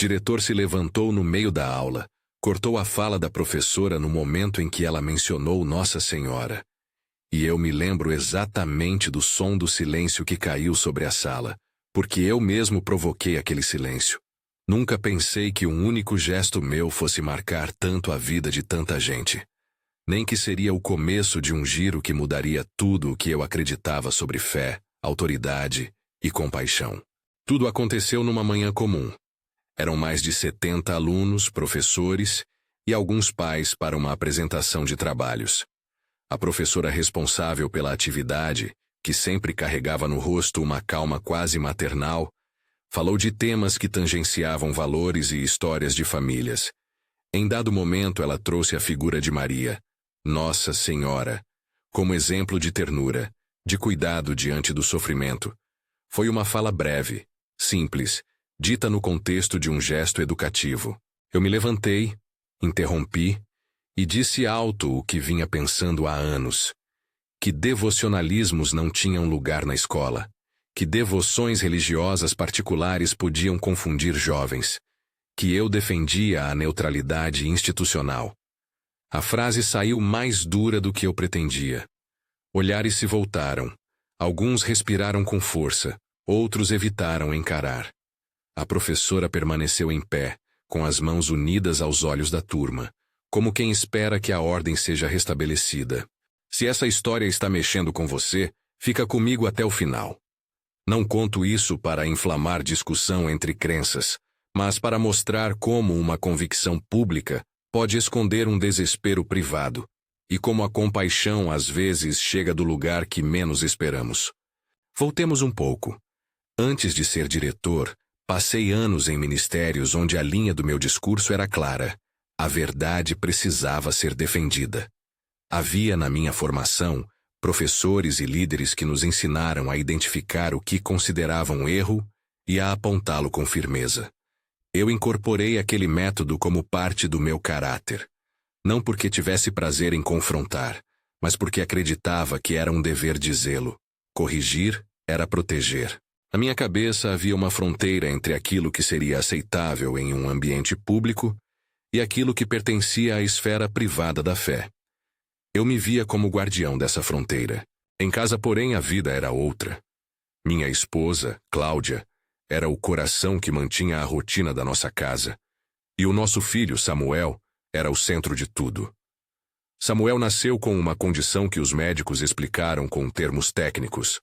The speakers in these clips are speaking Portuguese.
diretor se levantou no meio da aula, cortou a fala da professora no momento em que ela mencionou Nossa Senhora. E eu me lembro exatamente do som do silêncio que caiu sobre a sala, porque eu mesmo provoquei aquele silêncio. Nunca pensei que um único gesto meu fosse marcar tanto a vida de tanta gente. Nem que seria o começo de um giro que mudaria tudo o que eu acreditava sobre fé, autoridade e compaixão. Tudo aconteceu numa manhã comum. Eram mais de 70 alunos, professores e alguns pais para uma apresentação de trabalhos. A professora responsável pela atividade, que sempre carregava no rosto uma calma quase maternal, falou de temas que tangenciavam valores e histórias de famílias. Em dado momento ela trouxe a figura de Maria, Nossa Senhora, como exemplo de ternura, de cuidado diante do sofrimento. Foi uma fala breve, simples, dita no contexto de um gesto educativo. Eu me levantei, interrompi e disse alto o que vinha pensando há anos: que devocionalismos não tinham lugar na escola, que devoções religiosas particulares podiam confundir jovens, que eu defendia a neutralidade institucional. A frase saiu mais dura do que eu pretendia. Olhares se voltaram. Alguns respiraram com força, outros evitaram encarar. A professora permaneceu em pé, com as mãos unidas aos olhos da turma, como quem espera que a ordem seja restabelecida. Se essa história está mexendo com você, fica comigo até o final. Não conto isso para inflamar discussão entre crenças, mas para mostrar como uma convicção pública pode esconder um desespero privado, e como a compaixão às vezes chega do lugar que menos esperamos. Voltemos um pouco. Antes de ser diretor, passei anos em ministérios onde a linha do meu discurso era clara. A verdade precisava ser defendida. Havia na minha formação professores e líderes que nos ensinaram a identificar o que consideravam erro e a apontá-lo com firmeza. Eu incorporei aquele método como parte do meu caráter. Não porque tivesse prazer em confrontar, mas porque acreditava que era um dever dizê-lo. Corrigir era proteger. Na minha cabeça havia uma fronteira entre aquilo que seria aceitável em um ambiente público e aquilo que pertencia à esfera privada da fé. Eu me via como guardião dessa fronteira. Em casa, porém, a vida era outra. Minha esposa, Cláudia, era o coração que mantinha a rotina da nossa casa, e o nosso filho, Samuel, era o centro de tudo. Samuel nasceu com uma condição que os médicos explicaram com termos técnicos,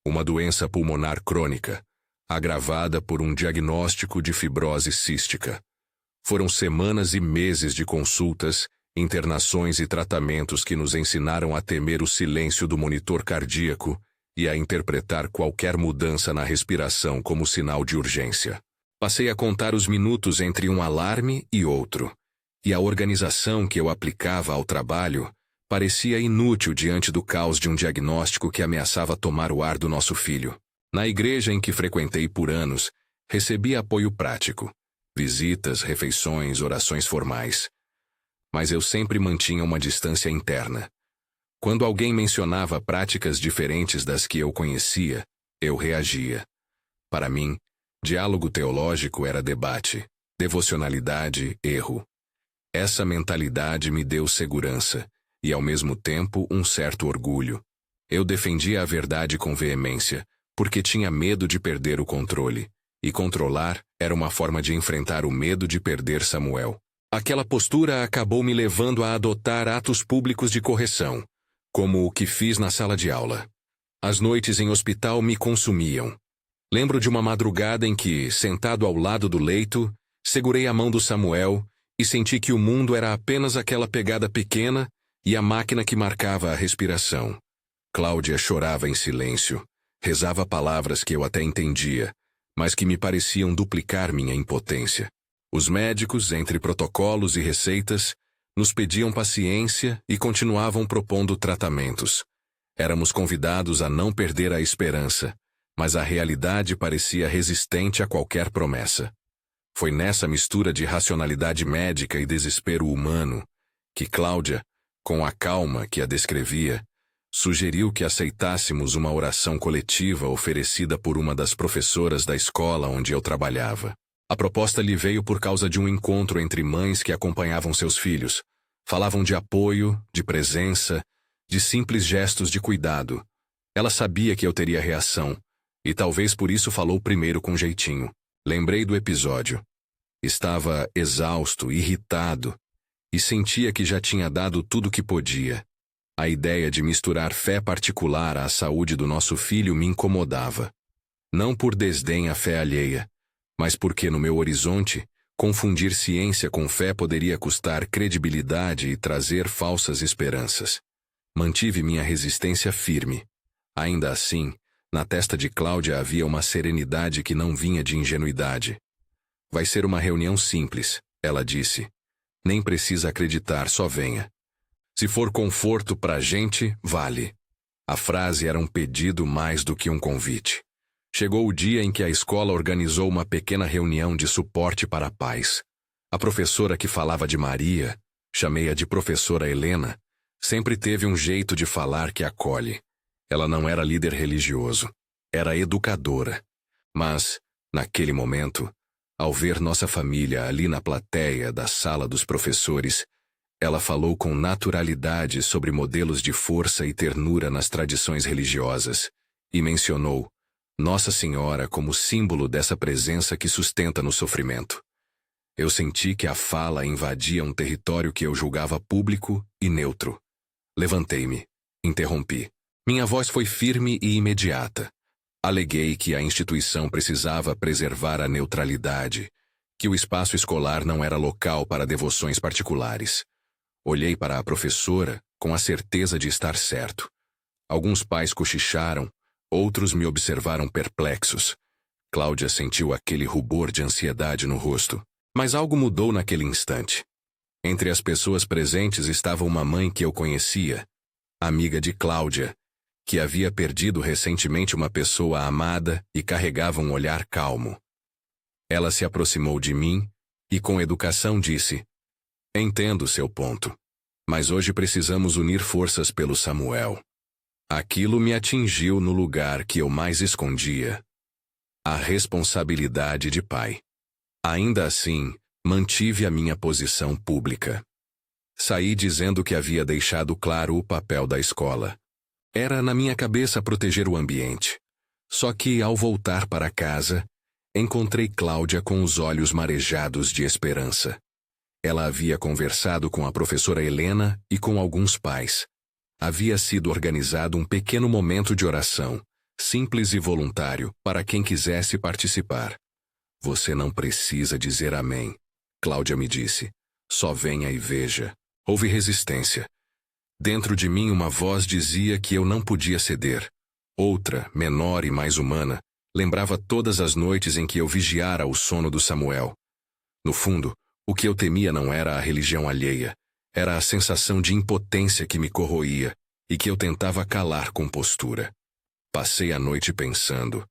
uma doença pulmonar crônica, agravada por um diagnóstico de fibrose cística. Foram semanas e meses de consultas, internações e tratamentos que nos ensinaram a temer o silêncio do monitor cardíaco e a interpretar qualquer mudança na respiração como sinal de urgência. Passei a contar os minutos entre um alarme e outro, e a organização que eu aplicava ao trabalho parecia inútil diante do caos de um diagnóstico que ameaçava tomar o ar do nosso filho. Na igreja em que frequentei por anos, recebi apoio prático, visitas, refeições, orações formais. Mas eu sempre mantinha uma distância interna. Quando alguém mencionava práticas diferentes das que eu conhecia, eu reagia. Para mim, diálogo teológico era debate, devocionalidade, erro. Essa mentalidade me deu segurança e, ao mesmo tempo, um certo orgulho. Eu defendia a verdade com veemência, porque tinha medo de perder o controle, e controlar era uma forma de enfrentar o medo de perder Samuel. Aquela postura acabou me levando a adotar atos públicos de correção, como o que fiz na sala de aula. As noites em hospital me consumiam. Lembro de uma madrugada em que, sentado ao lado do leito, segurei a mão do Samuel e senti que o mundo era apenas aquela pegada pequena e a máquina que marcava a respiração. Cláudia chorava em silêncio, rezava palavras que eu até entendia, mas que me pareciam duplicar minha impotência. Os médicos, entre protocolos e receitas, nos pediam paciência e continuavam propondo tratamentos. Éramos convidados a não perder a esperança, mas a realidade parecia resistente a qualquer promessa. Foi nessa mistura de racionalidade médica e desespero humano que Cláudia, com a calma que a descrevia, sugeriu que aceitássemos uma oração coletiva oferecida por uma das professoras da escola onde eu trabalhava. A proposta lhe veio por causa de um encontro entre mães que acompanhavam seus filhos. Falavam de apoio, de presença, de simples gestos de cuidado. Ela sabia que eu teria reação, e talvez por isso falou primeiro com jeitinho. Lembrei do episódio. Estava exausto, irritado, e sentia que já tinha dado tudo o que podia. A ideia de misturar fé particular à saúde do nosso filho me incomodava. Não por desdém à fé alheia, mas porque no meu horizonte, confundir ciência com fé poderia custar credibilidade e trazer falsas esperanças. Mantive minha resistência firme. Ainda assim, na testa de Cláudia havia uma serenidade que não vinha de ingenuidade. Vai ser uma reunião simples, ela disse. Nem precisa acreditar, só venha. Se for conforto pra gente, vale. A frase era um pedido mais do que um convite. Chegou o dia em que a escola organizou uma pequena reunião de suporte para pais. A professora que falava de Maria, chamei-a de professora Helena, sempre teve um jeito de falar que acolhe. Ela não era líder religioso, era educadora. Mas, naquele momento, ao ver nossa família ali na plateia da sala dos professores, ela falou com naturalidade sobre modelos de força e ternura nas tradições religiosas e mencionou Nossa Senhora como símbolo dessa presença que sustenta no sofrimento. Eu senti que a fala invadia um território que eu julgava público e neutro. Levantei-me, interrompi. Minha voz foi firme e imediata. Aleguei que a instituição precisava preservar a neutralidade, que o espaço escolar não era local para devoções particulares. Olhei para a professora com a certeza de estar certo. Alguns pais cochicharam, outros me observaram perplexos. Cláudia sentiu aquele rubor de ansiedade no rosto. Mas algo mudou naquele instante. Entre as pessoas presentes estava uma mãe que eu conhecia, amiga de Cláudia, que havia perdido recentemente uma pessoa amada e carregava um olhar calmo. Ela se aproximou de mim e com educação disse: Entendo seu ponto, mas hoje precisamos unir forças pelo Samuel. Aquilo me atingiu no lugar que eu mais escondia. A responsabilidade de pai. Ainda assim, mantive a minha posição pública. Saí dizendo que havia deixado claro o papel da escola. Era na minha cabeça proteger o ambiente. Só que, ao voltar para casa, encontrei Cláudia com os olhos marejados de esperança. Ela havia conversado com a professora Helena e com alguns pais. Havia sido organizado um pequeno momento de oração, simples e voluntário, para quem quisesse participar. Você não precisa dizer amém, Cláudia me disse. Só venha e veja. Houve resistência. Dentro de mim uma voz dizia que eu não podia ceder. Outra, menor e mais humana, lembrava todas as noites em que eu vigiara o sono do Samuel. No fundo, o que eu temia não era a religião alheia, era a sensação de impotência que me corroía e que eu tentava calar com postura. Passei a noite pensando,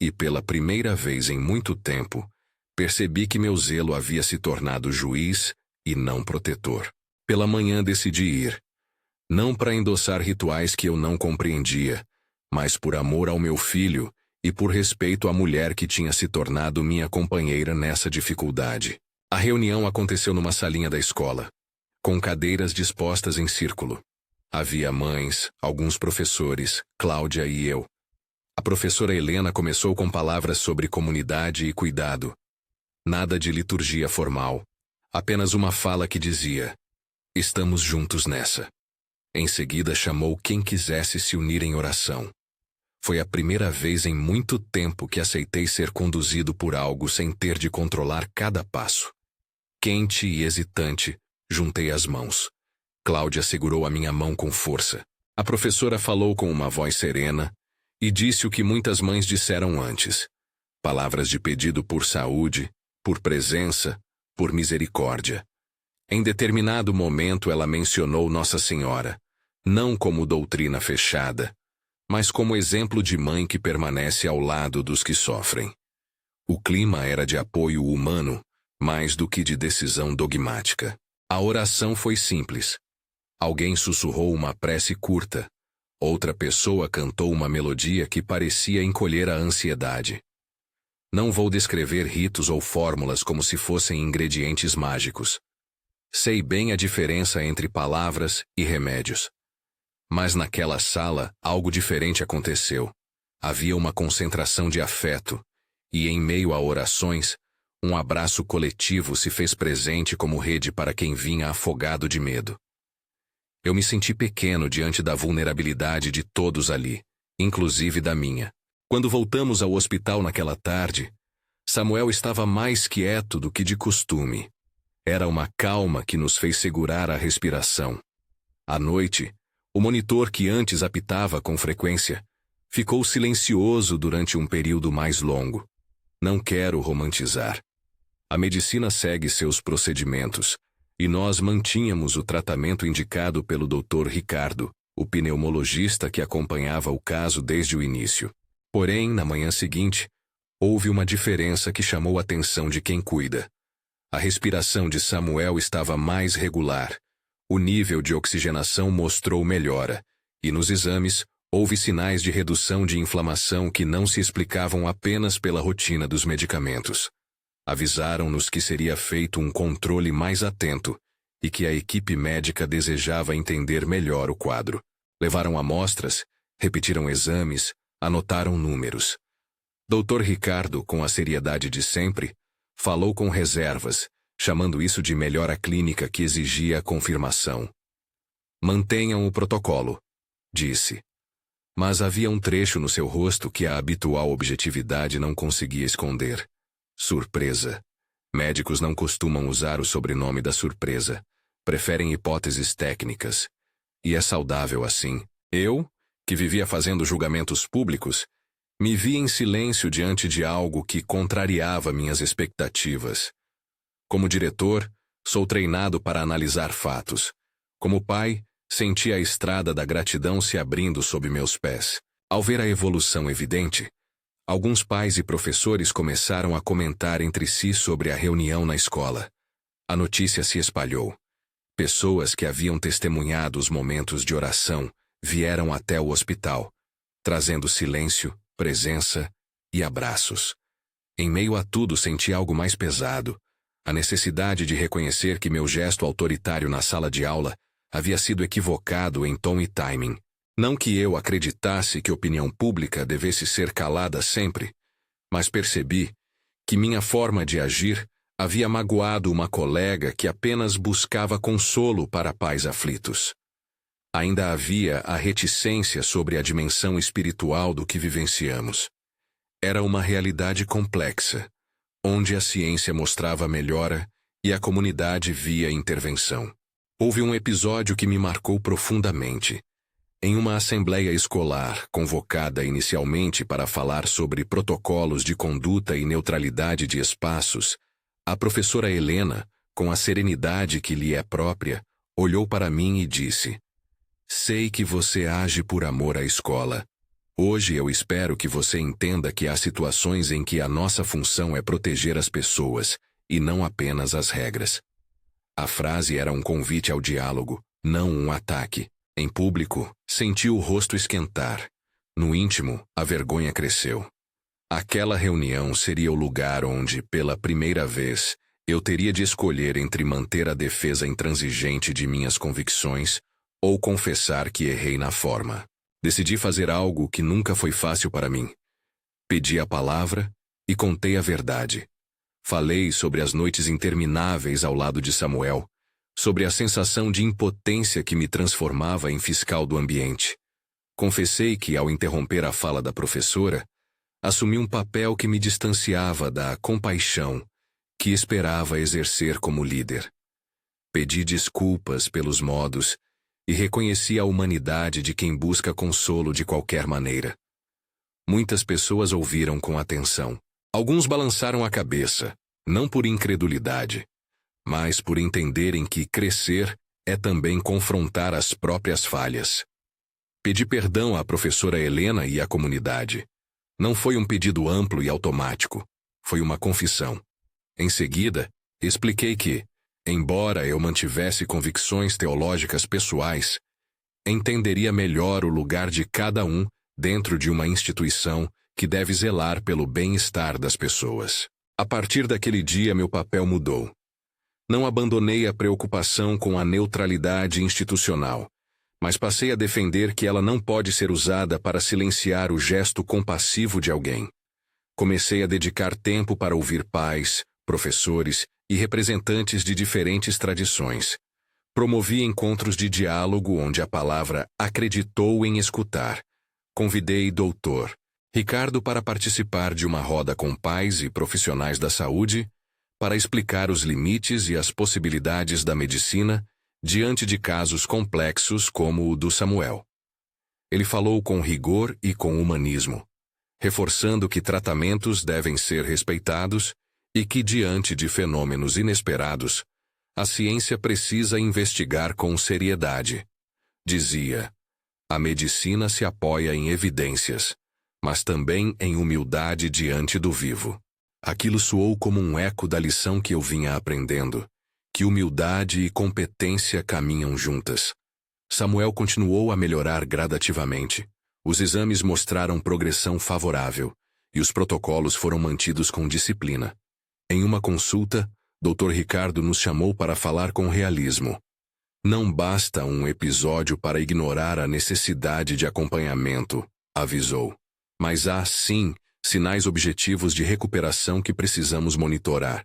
e pela primeira vez em muito tempo, percebi que meu zelo havia se tornado juiz e não protetor. Pela manhã decidi ir. Não para endossar rituais que eu não compreendia, mas por amor ao meu filho e por respeito à mulher que tinha se tornado minha companheira nessa dificuldade. A reunião aconteceu numa salinha da escola, com cadeiras dispostas em círculo. Havia mães, alguns professores, Cláudia e eu. A professora Helena começou com palavras sobre comunidade e cuidado. Nada de liturgia formal, apenas uma fala que dizia: Estamos juntos nessa. Em seguida chamou quem quisesse se unir em oração. Foi a primeira vez em muito tempo que aceitei ser conduzido por algo sem ter de controlar cada passo. Quente e hesitante, juntei as mãos. Cláudia segurou a minha mão com força. A professora falou com uma voz serena e disse o que muitas mães disseram antes. Palavras de pedido por saúde, por presença, por misericórdia. Em determinado momento ela mencionou Nossa Senhora, não como doutrina fechada, mas como exemplo de mãe que permanece ao lado dos que sofrem. O clima era de apoio humano, mais do que de decisão dogmática. A oração foi simples. Alguém sussurrou uma prece curta. Outra pessoa cantou uma melodia que parecia encolher a ansiedade. Não vou descrever ritos ou fórmulas como se fossem ingredientes mágicos. Sei bem a diferença entre palavras e remédios. Mas naquela sala, algo diferente aconteceu. Havia uma concentração de afeto, e em meio a orações, um abraço coletivo se fez presente como rede para quem vinha afogado de medo. Eu me senti pequeno diante da vulnerabilidade de todos ali, inclusive da minha. Quando voltamos ao hospital naquela tarde, Samuel estava mais quieto do que de costume. Era uma calma que nos fez segurar a respiração. À noite, o monitor que antes apitava com frequência ficou silencioso durante um período mais longo. Não quero romantizar. A medicina segue seus procedimentos, e nós mantínhamos o tratamento indicado pelo Dr. Ricardo, o pneumologista que acompanhava o caso desde o início. Porém, na manhã seguinte, houve uma diferença que chamou a atenção de quem cuida. A respiração de Samuel estava mais regular. O nível de oxigenação mostrou melhora, e nos exames, houve sinais de redução de inflamação que não se explicavam apenas pela rotina dos medicamentos. Avisaram-nos que seria feito um controle mais atento e que a equipe médica desejava entender melhor o quadro. Levaram amostras, repetiram exames, anotaram números. Dr. Ricardo, com a seriedade de sempre, falou com reservas, chamando isso de melhora clínica que exigia a confirmação. Mantenham o protocolo, disse. Mas havia um trecho no seu rosto que a habitual objetividade não conseguia esconder. Surpresa. Médicos não costumam usar o sobrenome da surpresa. Preferem hipóteses técnicas. E é saudável assim. Eu, que vivia fazendo julgamentos públicos, me vi em silêncio diante de algo que contrariava minhas expectativas. Como diretor, sou treinado para analisar fatos. Como pai, senti a estrada da gratidão se abrindo sob meus pés. Ao ver a evolução evidente, alguns pais e professores começaram a comentar entre si sobre a reunião na escola. A notícia se espalhou. Pessoas que haviam testemunhado os momentos de oração vieram até o hospital, trazendo silêncio, presença e abraços. Em meio a tudo senti algo mais pesado, a necessidade de reconhecer que meu gesto autoritário na sala de aula havia sido equivocado em tom e timing. Não que eu acreditasse que a opinião pública devesse ser calada sempre, mas percebi que minha forma de agir havia magoado uma colega que apenas buscava consolo para pais aflitos. Ainda havia a reticência sobre a dimensão espiritual do que vivenciamos. Era uma realidade complexa, onde a ciência mostrava melhora e a comunidade via intervenção. Houve um episódio que me marcou profundamente. Em uma assembleia escolar, convocada inicialmente para falar sobre protocolos de conduta e neutralidade de espaços, a professora Helena, com a serenidade que lhe é própria, olhou para mim e disse: "Sei que você age por amor à escola. Hoje eu espero que você entenda que há situações em que a nossa função é proteger as pessoas, e não apenas as regras." A frase era um convite ao diálogo, não um ataque. Em público, senti o rosto esquentar. No íntimo, a vergonha cresceu. Aquela reunião seria o lugar onde, pela primeira vez, eu teria de escolher entre manter a defesa intransigente de minhas convicções ou confessar que errei na forma. Decidi fazer algo que nunca foi fácil para mim. Pedi a palavra e contei a verdade. Falei sobre as noites intermináveis ao lado de Samuel, sobre a sensação de impotência que me transformava em fiscal do ambiente. Confessei que, ao interromper a fala da professora, assumi um papel que me distanciava da compaixão que esperava exercer como líder. Pedi desculpas pelos modos e reconheci a humanidade de quem busca consolo de qualquer maneira. Muitas pessoas ouviram com atenção. Alguns balançaram a cabeça, não por incredulidade, mas por entenderem que crescer é também confrontar as próprias falhas. Pedi perdão à professora Helena e à comunidade. Não foi um pedido amplo e automático, foi uma confissão. Em seguida, expliquei que, embora eu mantivesse convicções teológicas pessoais, entenderia melhor o lugar de cada um dentro de uma instituição que deve zelar pelo bem-estar das pessoas. A partir daquele dia, meu papel mudou. Não abandonei a preocupação com a neutralidade institucional, mas passei a defender que ela não pode ser usada para silenciar o gesto compassivo de alguém. Comecei a dedicar tempo para ouvir pais, professores e representantes de diferentes tradições. Promovi encontros de diálogo onde a palavra acreditou em escutar. Convidei Dr. Ricardo para participar de uma roda com pais e profissionais da saúde para explicar os limites e as possibilidades da medicina diante de casos complexos como o do Samuel. Ele falou com rigor e com humanismo, reforçando que tratamentos devem ser respeitados e que, diante de fenômenos inesperados, a ciência precisa investigar com seriedade. Dizia: a medicina se apoia em evidências, mas também em humildade diante do vivo. Aquilo soou como um eco da lição que eu vinha aprendendo, que humildade e competência caminham juntas. Samuel continuou a melhorar gradativamente. Os exames mostraram progressão favorável, e os protocolos foram mantidos com disciplina. Em uma consulta, Dr. Ricardo nos chamou para falar com realismo. Não basta um episódio para ignorar a necessidade de acompanhamento, avisou. Mas há, sim, sinais objetivos de recuperação que precisamos monitorar.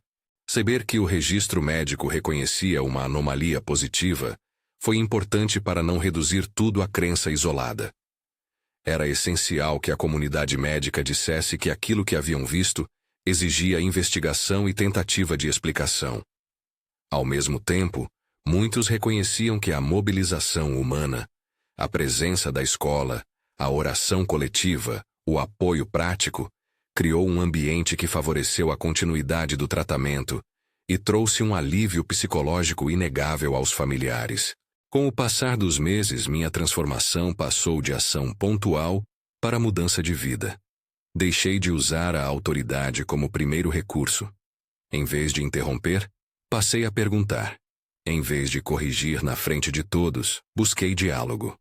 Saber que o registro médico reconhecia uma anomalia positiva foi importante para não reduzir tudo a crença isolada. Era essencial que a comunidade médica dissesse que aquilo que haviam visto exigia investigação e tentativa de explicação. Ao mesmo tempo, muitos reconheciam que a mobilização humana, a presença da escola, a oração coletiva, o apoio prático, criou um ambiente que favoreceu a continuidade do tratamento e trouxe um alívio psicológico inegável aos familiares. Com o passar dos meses, minha transformação passou de ação pontual para mudança de vida. Deixei de usar a autoridade como primeiro recurso. Em vez de interromper, passei a perguntar. Em vez de corrigir na frente de todos, busquei diálogo.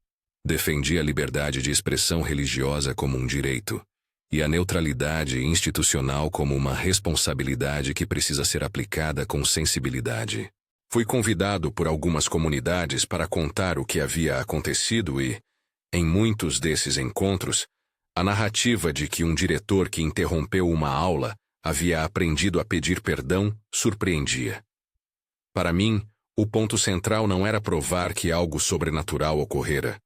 Defendi a liberdade de expressão religiosa como um direito, e a neutralidade institucional como uma responsabilidade que precisa ser aplicada com sensibilidade. Fui convidado por algumas comunidades para contar o que havia acontecido e, em muitos desses encontros, a narrativa de que um diretor que interrompeu uma aula havia aprendido a pedir perdão surpreendia. Para mim, o ponto central não era provar que algo sobrenatural ocorrera.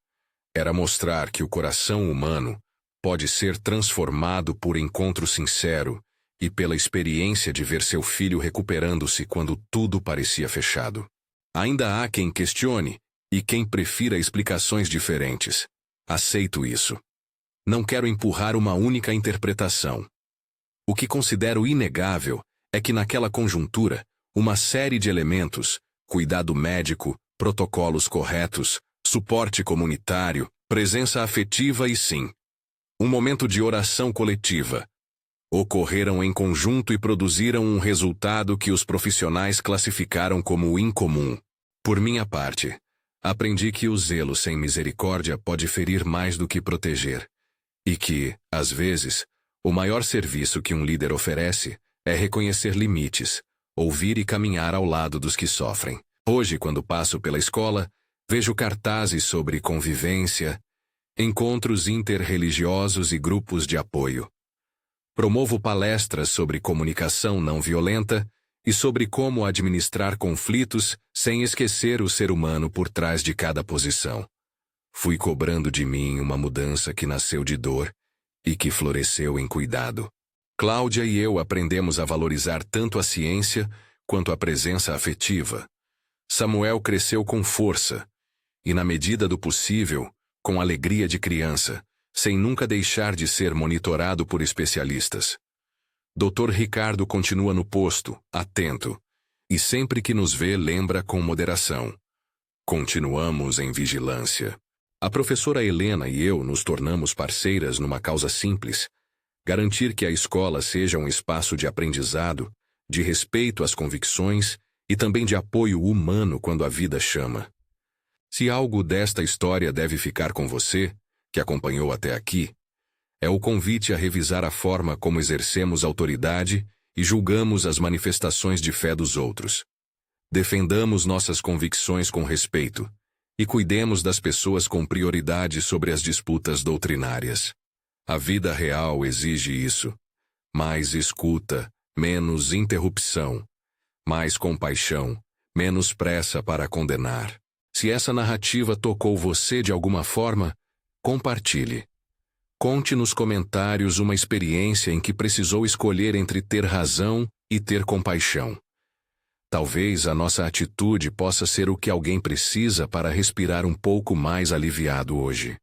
Era mostrar que o coração humano pode ser transformado por encontro sincero e pela experiência de ver seu filho recuperando-se quando tudo parecia fechado. Ainda há quem questione e quem prefira explicações diferentes. Aceito isso. Não quero empurrar uma única interpretação. O que considero inegável é que naquela conjuntura, uma série de elementos, cuidado médico, protocolos corretos, suporte comunitário, presença afetiva e, sim, um momento de oração coletiva, ocorreram em conjunto e produziram um resultado que os profissionais classificaram como incomum. Por minha parte, aprendi que o zelo sem misericórdia pode ferir mais do que proteger, e que, às vezes, o maior serviço que um líder oferece é reconhecer limites, ouvir e caminhar ao lado dos que sofrem. Hoje, quando passo pela escola, vejo cartazes sobre convivência, encontros interreligiosos e grupos de apoio. Promovo palestras sobre comunicação não violenta e sobre como administrar conflitos sem esquecer o ser humano por trás de cada posição. Fui cobrando de mim uma mudança que nasceu de dor e que floresceu em cuidado. Cláudia e eu aprendemos a valorizar tanto a ciência quanto a presença afetiva. Samuel cresceu com força e, na medida do possível, com alegria de criança, sem nunca deixar de ser monitorado por especialistas. Dr. Ricardo continua no posto, atento, e sempre que nos vê lembra com moderação. Continuamos em vigilância. A professora Helena e eu nos tornamos parceiras numa causa simples: garantir que a escola seja um espaço de aprendizado, de respeito às convicções e também de apoio humano quando a vida chama. Se algo desta história deve ficar com você, que acompanhou até aqui, É o convite a revisar a forma como exercemos autoridade e julgamos as manifestações de fé dos outros. Defendamos nossas convicções com respeito e cuidemos das pessoas com prioridade sobre as disputas doutrinárias. A vida real exige isso. Mais escuta, menos interrupção. Mais compaixão, menos pressa para condenar. Se essa narrativa tocou você de alguma forma, compartilhe. Conte nos comentários uma experiência em que precisou escolher entre ter razão e ter compaixão. Talvez a nossa atitude possa ser o que alguém precisa para respirar um pouco mais aliviado hoje.